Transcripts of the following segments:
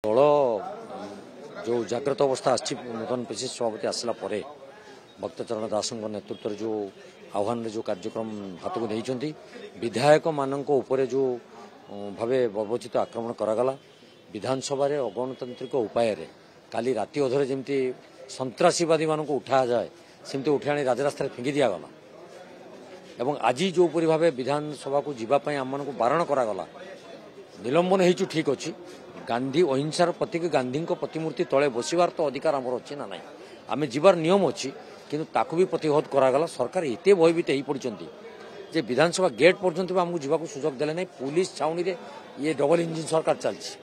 दल जो जाग्रत अवस्था आसी नूतन पिसिसी सभापति आसला भक्तचरण दास नेतृत्व जो आह्वान जो कार्यक्रम हाथ को नहीं विधायक मान जो भावे बर्बचित आक्रमण करागला विधानसभा अगणतांत्रिक उपाय काली राति अधरे जमी सन्त्रासीवादी मान उठा जाए सेमती उठाई राजरास्ता फिंगी दिगला एवं आज जो परी भाव विधानसभा को जीवाई आम मान बारण करागला निलंबन हो ठीक अच्छी गांधी अहिंसार प्रतीक गांधी प्रतिमूर्ति तले बसबार तो अधिकार आमर अच्छी ना ना आम जीवार नियम अच्छी किंतु ताकू भी प्रतिहत करागला सरकार एत भयभीत हो पड़ती जे विधानसभा गेट पर्यंत भी आमको जावाक सुजोग देले ना पुलिस छाउनी रे ये डबल इंजिन सरकार चलती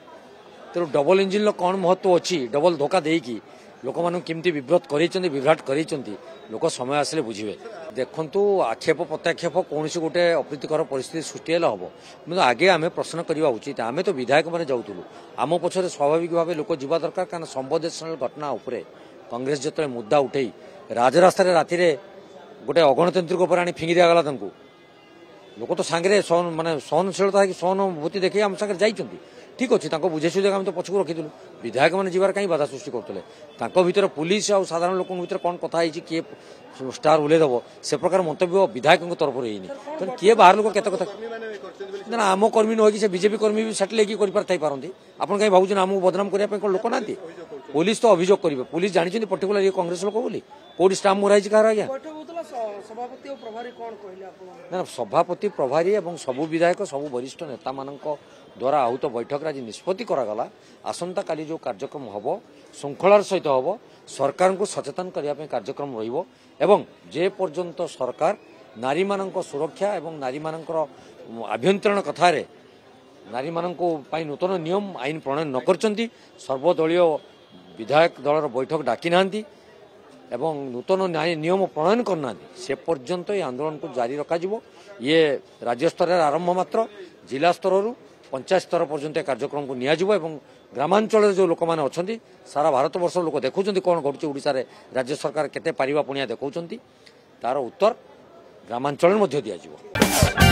तेणु डबल इंजिन कौन महत्व अच्छी डबल धोखा देकी लोक मान केमती विभ्राट कर लोक समय आसिले बुझे देखु आक्षेप प्रत्याक्षेप कौन से गोटे अप्रीतिकर परिस्थिति सृष्टि हम कि आगे आम प्रश्न करवा उचित आम तो विधायक मैंने जाऊलु आम पछरे स्वाभाविक भाव लोक जावा दरकार कारण संवेदनशील घटना उपरे कांग्रेस जो मुद्दा उठे राजरास्ता राति गोटे अगणतांत्रिक उपर आनी फिंगी दिगला लोक तो सांगे माने सहनशीलता सहानुभूति देखिए आम सागर जाइए ठीक अच्छे बुझे सुझे आम तो पछक रखीलु विधायक मैंने जीवार कहीं बाधा सृष्टि करते भीतर पुलिस आ साधारण लोक भीतर कौन कथा किए स्टार उल्लेदब से प्रकार मंतव्य विधायक तरफ तेणु किए बाहर लोक केत कथा आम कर्मी नुह कि बीजेपी कर्मी भी सेटल होती आप कहीं भावुन आमको बदनाम करने कौन लोक ना पुलिस तो अभियोग करेंगे पुलिस जानी पर्टिकुलर ये कांग्रेस लोक बोली कौट स्टाम्प मराई कह आज्ञा ना सभापति प्रभारी और सबू विधायक सबू वरिष्ठ नेता मान द्वारा आहूत बैठक आज निष्पत्ति करागला आसंता काली जो कार्यक्रम हम श्रृंखलार सहित हम सरकार को सचेतन करने कार्यक्रम रही जे पर्यंत सरकार नारी मान सुरक्षा और नारी मान आभ्यंतरण कथार नारी मान नूतन नियम आईन प्रणयन न कर सर्वदलीय विधायक दलर बैठक डाकी ना एवं नूतन नियम प्रणयन करना से पर्यंत ये आंदोलन को जारी रखा ये राज्य स्तर आरंभ मात्र जिला स्तर पंचायत स्तर पर्यंत कार्यक्रम को नियाजिबो एवं ग्रामांचल जो लोक मैंने अच्छा सारा भारत वर्ष लोक देखुं कौन घटुचे ओडिशा रे राज्य सरकार केते पारिबा पुणिया देखुं तार उत्तर ग्रामांचल दिज्व।